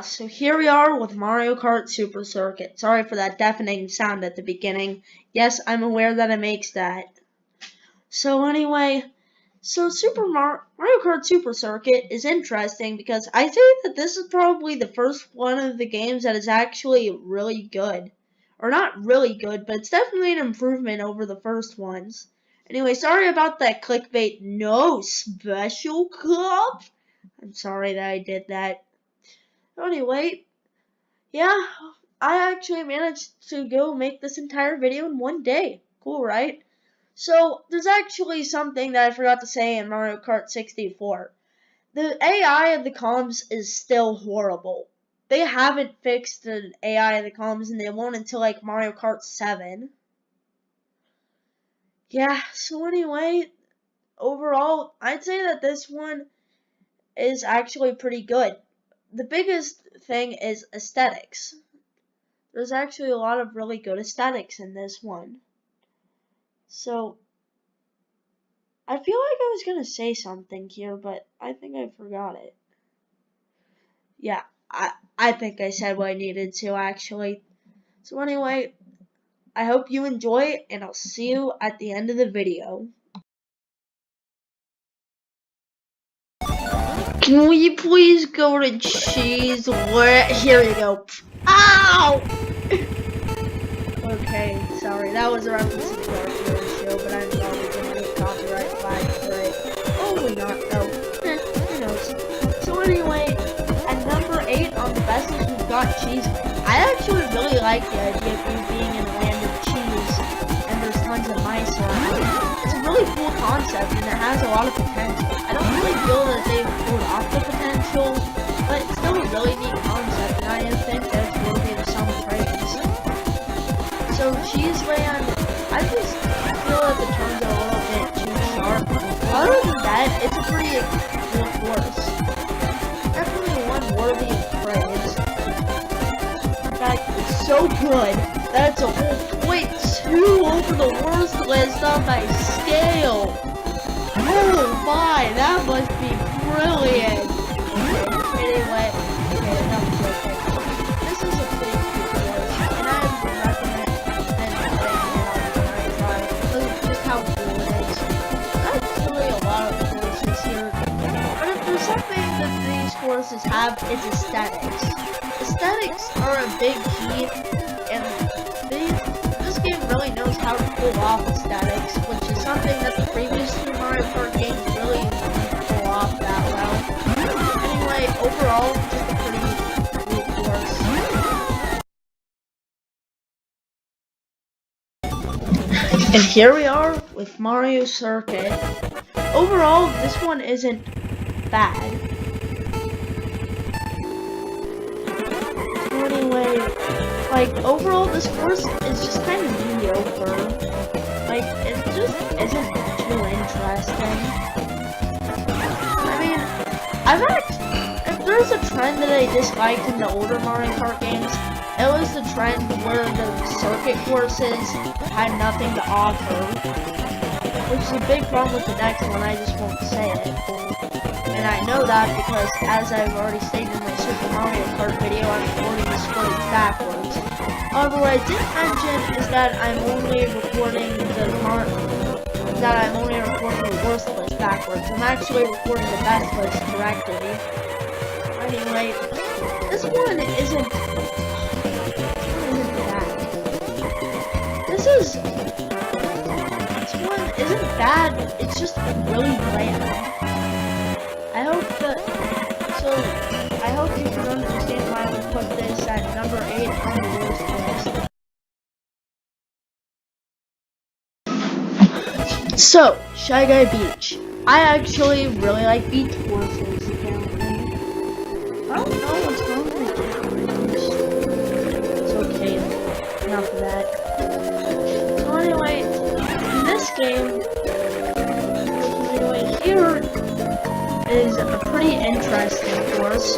So here we are with Mario Kart Super Circuit. Sorry for that deafening sound at the beginning. Yes, I'm aware that it makes that. So anyway, Mario Kart Super Circuit is interesting because I say that this is probably the first one of the games that is actually really good. Or not really good, but it's definitely an improvement over the first ones. Anyway, sorry about that clickbait. No special cup. I'm sorry that I did that. Anyway, yeah, I actually managed to go make this entire video in one day. Cool, right? So, there's actually something that I forgot to say in Mario Kart 64. The AI of the comms is still horrible. They haven't fixed the AI of the comms, and they won't until like Mario Kart 7. Yeah, so anyway, overall, I'd say that this one is actually pretty good. The biggest thing is aesthetics. There's actually a lot of really good aesthetics in this one. So, I feel like I was gonna say something here, but I think I forgot it. Yeah, I think I said what I needed to, actually. So anyway, I hope you enjoy, and I'll see you at the end of the video. Can we please go to cheese? Here you go. Ow! Okay, sorry, that was a reference to the Kart show, but I'm probably gonna get copyright flag for it. Probably not, though. Who knows? So anyway, at number 8 on the best list, we've got cheese. I actually really like the idea of you being in a land of cheese, and there's tons of mice around. It's a really cool concept, and it has a lot of potential. I don't really feel that they've pulled off the potential, but it's still a really neat concept, and I think that it's worthy of some praise. So Cheese Land, I just feel that the turns are a little bit too sharp. Other than that, it's a pretty cool course. Definitely one worthy of praise. In fact, it's so good that it's a whole .2 over the worst list on my scale. Oh my, that must be brilliant. Anyway, enough joking. This is a pretty cool course, and I would recommend playing it on just how cool it is. That's really a lot of courses here. But if there's something that these courses have, it's aesthetics. Aesthetics are a big key, and this game really knows how to pull off aesthetics, which is something that the previous two Mario Kart games really didn't pull off that well. Anyway, overall, just a pretty cool course. And here we are with Mario Circuit. Overall, this one isn't bad. So anyway, like, overall, this course is just kind of mediocre. Like, it just isn't too interesting. I mean, if there's a trend that I disliked in the older Mario Kart games, it was the trend where the circuit courses had nothing to offer. Which is a big problem with the next one, I just won't say it. And I know that because, as I've already stated in my Super Mario Kart video, I'm recording this footage backwards. However, what I didn't mention is that I'm only recording the worst list backwards. I'm actually recording the best list correctly. Anyway, this one isn't bad. This one isn't bad, it's just really bland. I hope you can understand why I would put this at number 8 on the worst list. So, Shy Guy Beach. I actually really like beach courses, apparently. I don't know what's wrong with the cameras. It's okay, enough of that. So anyway, in this game, here is a pretty interesting course.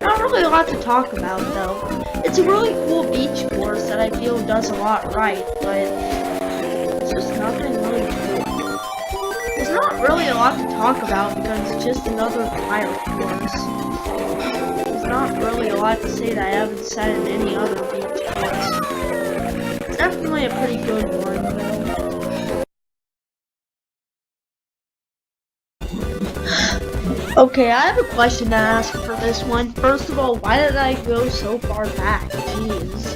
Not really a lot to talk about, though. It's a really cool beach course that I feel does a lot right, but it's just nothing really cool. There's not really a lot to talk about because it's just another pirate course. There's not really a a lot to say that I haven't said in any other beach course. It's definitely a pretty good one, though. Okay, I have a question to ask for this one. First of all, why did I go so far back? Jeez.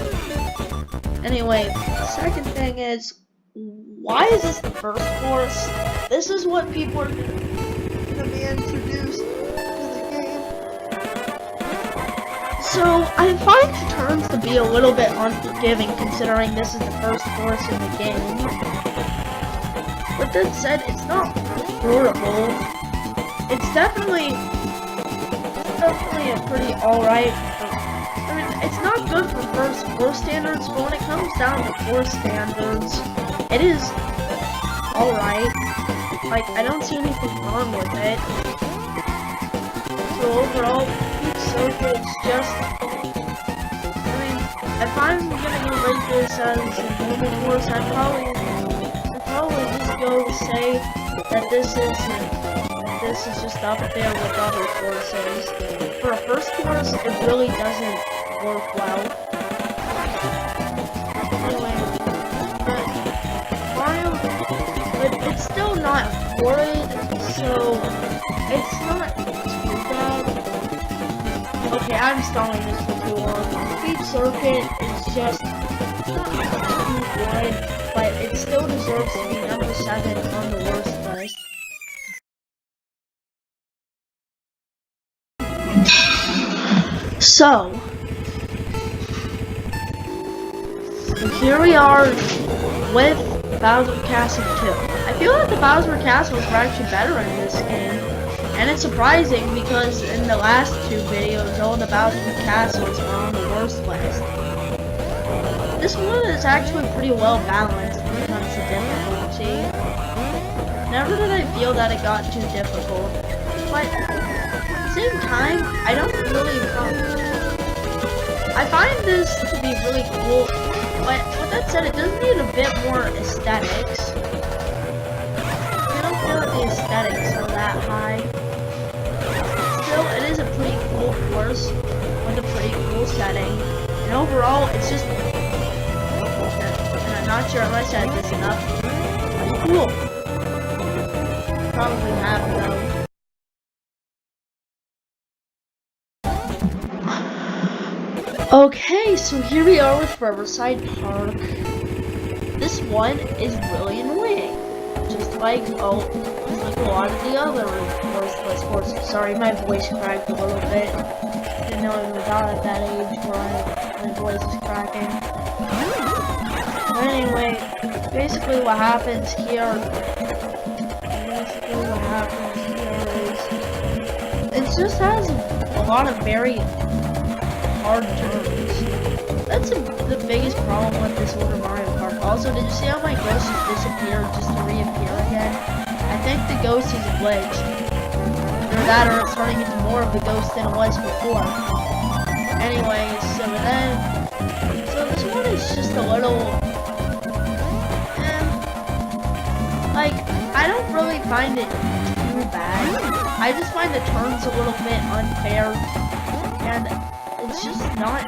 Anyway, second thing is, why is this the first course? This is what people are gonna be introduced to the game. So, I find the turns to be a little bit unforgiving considering this is the first course in the game. With that said, it's not horrible. It's definitely a pretty alright. I mean, it's not good for first course standards, but when it comes down to course standards, it is alright. Like, I don't see anything wrong with it. So overall, each circuit's just, I mean, if I'm gonna go rate this as a normal course, I'd probably just go say that this is just up there with other courses. For a first course, it really doesn't work well. Anyway, but it's still not horrid, so it's not too bad. Okay, I'm stalling this for too long. Beach Circuit is just not too good, but it still deserves to be number 7 on the worst list. So here we are with Bowser Castle 2. I feel like the Bowser Castles were actually better in this game, and it's surprising because in the last 2 videos, all the Bowser Castles were on the worst list. This one is actually pretty well balanced when it comes to difficulty. Never did I feel that it got too difficult, but at the same time, I don't really I find this to be really cool, but with that said, it does need a bit more aesthetics. I don't feel like the aesthetics are that high. Still, it is a pretty cool course with a pretty cool setting, and overall, it's just, and I'm not sure if I said this enough, pretty cool. Probably have though. Okay, so here we are with Riverside Park. This one is really annoying, just like a lot of the other worthless courses. Sorry, my voice cracked a little bit. Didn't know I was out at that age where my voice is cracking. But anyway, basically what happens here is it just has a lot of very hard turns. That's the biggest problem with this Super Mario Kart. Also, did you see how my ghost has disappeared just to reappear again? I think the ghost is a glitch. Either that or it's turning into more of the ghost than it was before. Anyways, so this one is just a little, like, I don't really find it too bad. I just find the turns a little bit unfair, and it's just not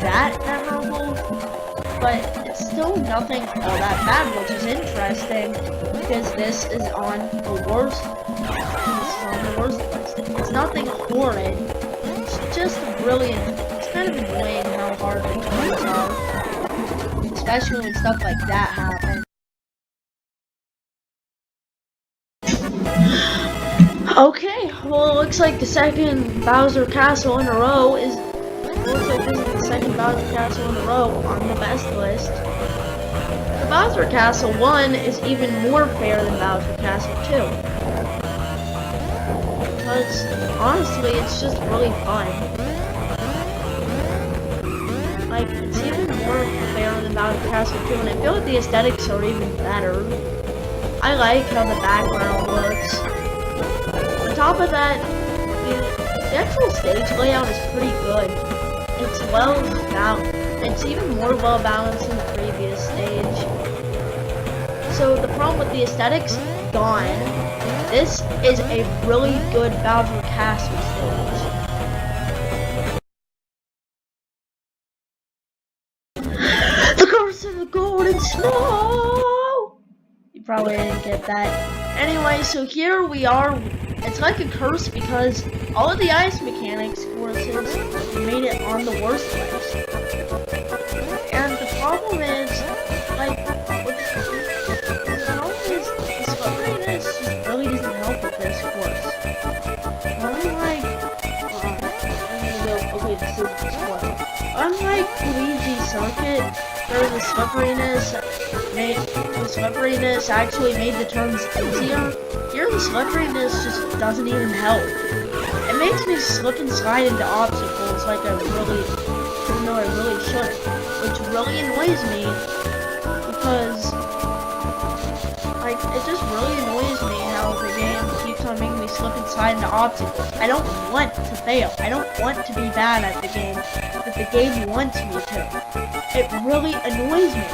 that memorable, but it's still nothing all that bad, which is interesting, because this is on the worst list. It's nothing horrid, it's just brilliant. It's kind of annoying how hard the turns are, especially when stuff like that happens. Okay, well, it looks like the second Bowser Castle in a row is, looks like this is the second Bowser Castle in a row on the best list. The Bowser Castle 1 is even more fair than Bowser Castle 2. Because, honestly, it's just really fun. Like, it's even more fair than Bowser Castle 2, and I feel like the aesthetics are even better. I like how the background looks. On top of that, the actual stage layout is pretty good. It's well balanced. It's even more well balanced than the previous stage. So the problem with the aesthetics, gone. This is a really good Bowser Castle stage. covered in snow. You probably didn't get that. Anyway, so here we are. It's like a curse because all of the ice mechanics courses made it on the worst list. And the problem is, like, the slipperiness really doesn't help with this course. Unlike, unlike Luigi Circuit, where the slipperiness actually made the turns easier, here the slipperiness just doesn't even help. It makes me slip and slide into obstacles like I really should, which really annoys me because, like, it just really annoys me how the game keeps on making me slip and slide into obstacles. I don't want to fail. I don't want to be bad at the game, but the game wants me to. It really annoys me.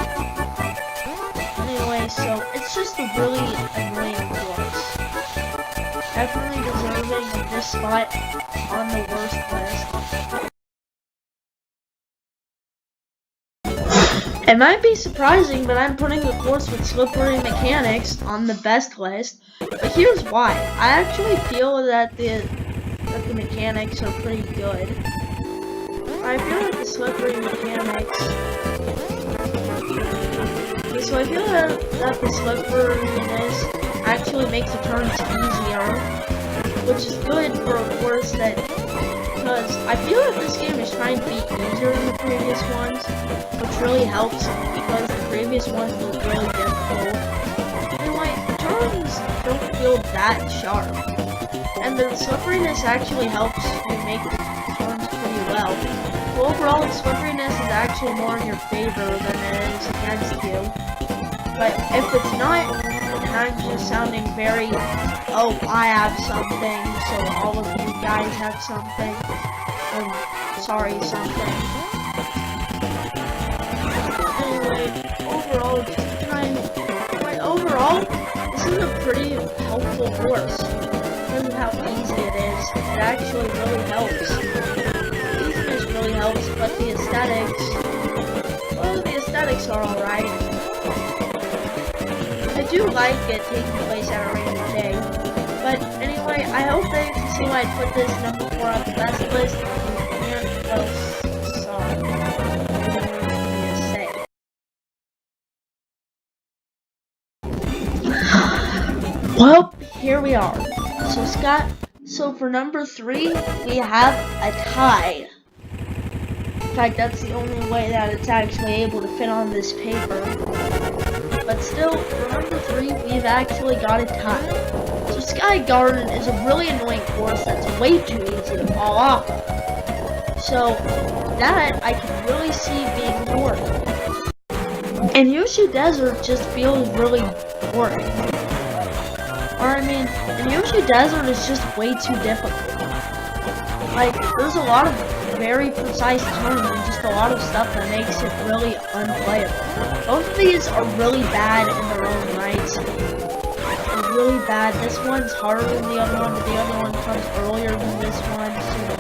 Anyway, so it's just a really annoying course. Definitely deserving of this spot on the worst list. It might be surprising, but I'm putting the course with slippery mechanics on the best list. But here's why. I actually feel that the mechanics are pretty good. I feel like the slippery mechanics. So I feel that the slipperiness actually makes the turns easier, which is good for a course that. Because I feel that this game is trying to be easier than the previous ones, which really helps because the previous ones were really difficult. Anyway, the turns don't feel that sharp, and the slipperiness actually helps you make the turns pretty well. So overall, the slipperiness is actually more in your favor than it is against you. But if it's not, then I'm just sounding very, oh, I have something, so all of you guys have something. Sorry, something. Anyway, overall, this is a pretty helpful course. Because of how easy it is, it actually really helps. The easiness really helps, but the aesthetics, well, the aesthetics are alright. I do like it taking place at a rainy day. But anyway, I hope that you can see why I put this number 4 on the best list. Well, here we are. So Scott, for number 3, we have a tie. In fact, that's the only way that it's actually able to fit on this paper. But still, for number 3, we've actually got a tie. So Sky Garden is a really annoying course that's way too easy to fall off of. So that I can really see being boring. And Yoshi Desert just feels really boring. Or I mean, and Yoshi Desert is just way too difficult. Like, there's a lot of very precise turns and just a lot of stuff that makes it really unplayable. Both of these are really bad in their own rights. They're really bad. This one's harder than the other one, but the other one comes earlier than this one, so the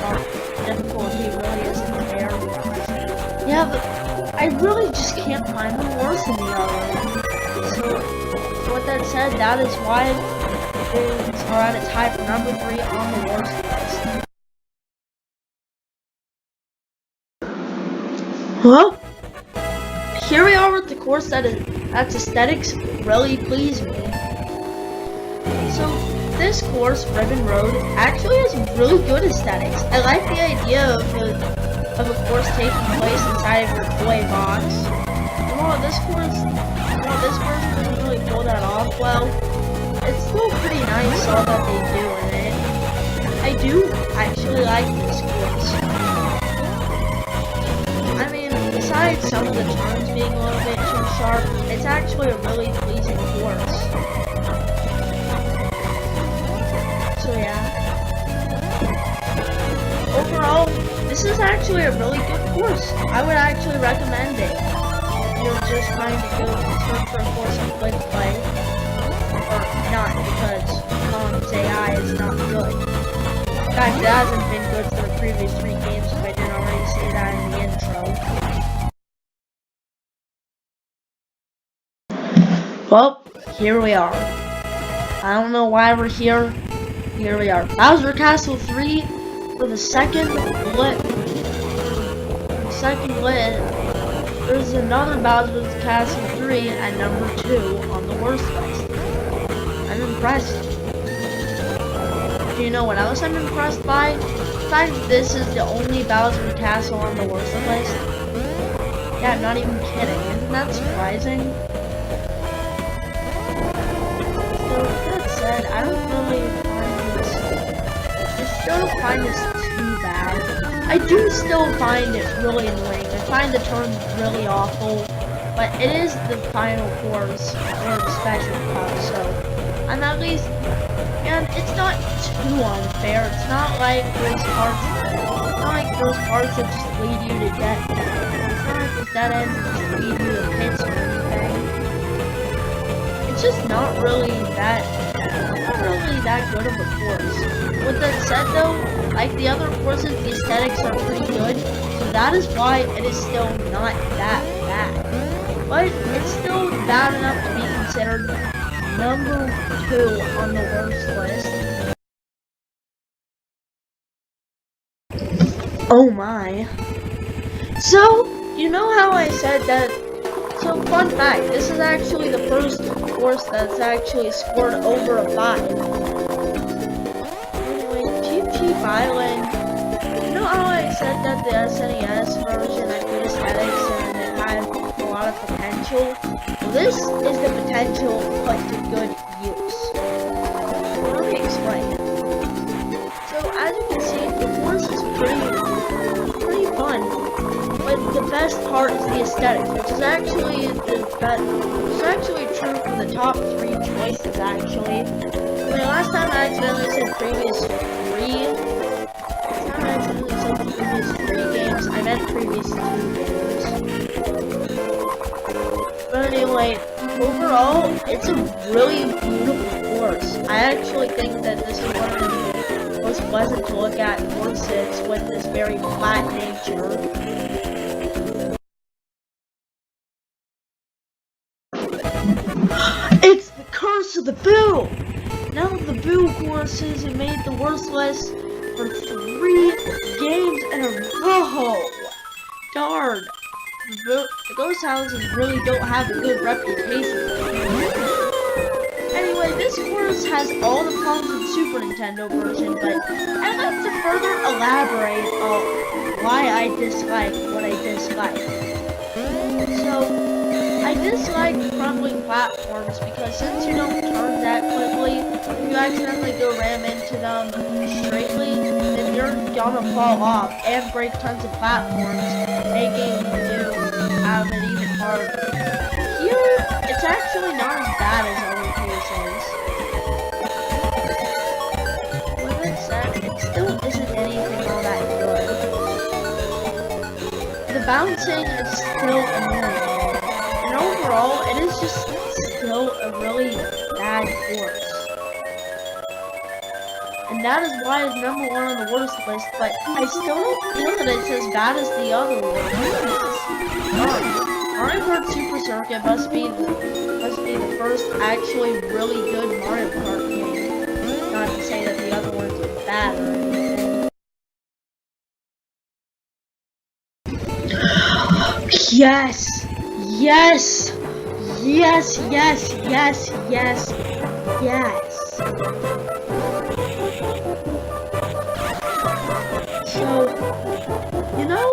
difficulty really isn't there. Yeah, but I really just can't find them worse than the other one. So, with that said, that is why things are at a tie for number 3 on the worst list. Well, here we are with the course that's aesthetics really please me. So this course, Ribbon Road, actually has really good aesthetics. I like the idea of a course taking place inside of your toy box. And while this course doesn't really pull that off well, it's still pretty nice all that they do in it. I do actually like this course. I mean, besides some of the turns being a little bit too sharp, it's actually a really pleasing course. So yeah. Overall, this is actually a really good course. I would actually recommend it. If you're just trying to go search for a course on quick play. Or not, because Tom's AI is not good. In fact, it hasn't been good for the previous 3 games if I didn't already say that in the intro. Well, here we are. I don't know why we're here. Here we are. Bowser Castle 3 for the second lit. There's another Bowser Castle 3 at number 2 on the worst list. I'm impressed. Do you know what else I'm impressed by? The fact that this is the only Bowser Castle on the worst list. Yeah, I'm not even kidding. Isn't that surprising? So, that said, I don't really find this too bad. I do still find it really annoying. I find the turns really awful, but it is the final course for the special cup, so I'm at least, and it's not too unfair. It's not like those parts that just lead you to dead ends. It's not like the dead ends that just lead you to pits or anything. It's just not really that good of a course. With that said though, like the other courses, the aesthetics are pretty good, so that is why it is still not that bad. But it's still bad enough to be considered number 2 on the worst list. Oh my. So, you know how I said that? So, fun fact, this is actually the first course that's actually scored over a 5. Island. You know how I said that the SNES version had good aesthetics and it had a lot of potential? Well, this is the potential put to good use. Let me explain. So as you can see, the course is pretty fun, but the best part is the aesthetics, which is actually true for the top 3 choices actually. I mean, last time I accidentally said previous 3 games. I meant previous 2 games. But anyway, overall, it's a really beautiful course. I actually think that this is one of the most pleasant to look at courses with this very flat nature. It's the curse of the Boo! Now the Boo courses have made the worst list for 3 games in a row. Darn. The ghost houses really don't have a good reputation. Anyway, this course has all the problems with the Super Nintendo version, but I'd like to further elaborate on why I dislike what I dislike. So, I dislike crumbling platforms because since you don't turn that quickly, if you accidentally go ram into them straightly, then you're gonna fall off and break tons of platforms, making you have it even harder. Here, it's actually not as bad as other cases. With that said, it still isn't anything all that good. The bouncing is still annoying. Overall, it is just still a really bad course. And that is why it's number 1 on the worst list, but I still don't feel that it's as bad as the other one. Mario Kart Super Circuit must be the first actually really good Mario Kart game. Not to say that the other ones are bad or anything. Yes! Yes! Yes, yes, yes, yes, yes. So, you know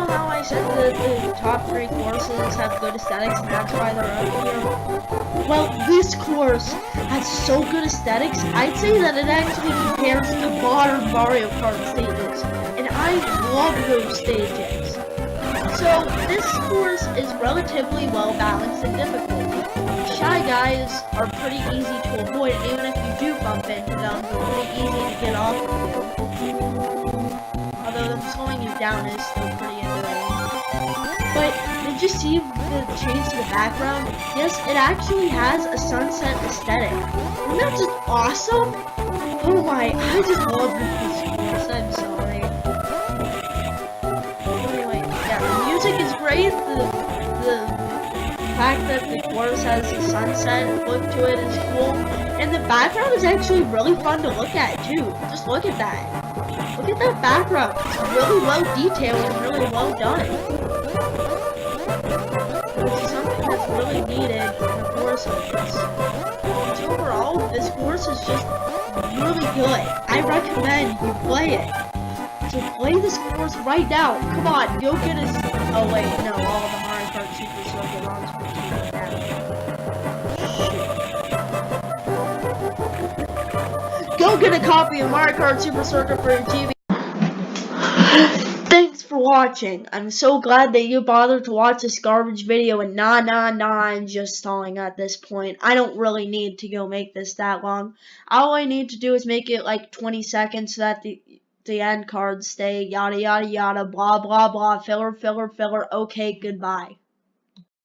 how I said that the top 3 courses have good aesthetics and that's why they're up here? Well, this course has so good aesthetics, I'd say that it actually compares to modern Mario Kart stages. And I love those stages. So, this course is relatively well balanced in difficulty. Shy guys are pretty easy to avoid, and even if you do bump into them, they're pretty easy to get off of you. Although them slowing you down is still pretty annoying. But, did you see the change to the background? Yes, it actually has a sunset aesthetic. Isn't that just awesome? Oh my, I just love this course, I'm sorry. Anyway, yeah, the music is great, the fact that the horse has a sunset look to it is cool. And the background is actually really fun to look at too. Just look at that. Look at that background. It's really well detailed and really well done. It's something that's really needed in a horse like this. And overall, this horse is just really good. I recommend you play it. So play this course right now. Come on, go get us. Oh wait, no, all the Mario Kart Super Circuit runs for TV now. Go get a copy of Mario Kart Super Circuit for your TV. Thanks for watching. I'm so glad that you bothered to watch this garbage video, and I'm just stalling at this point. I don't really need to go make this that long. All I need to do is make it like 20 seconds so that the end cards stay yada yada yada, blah blah blah, filler, okay, goodbye.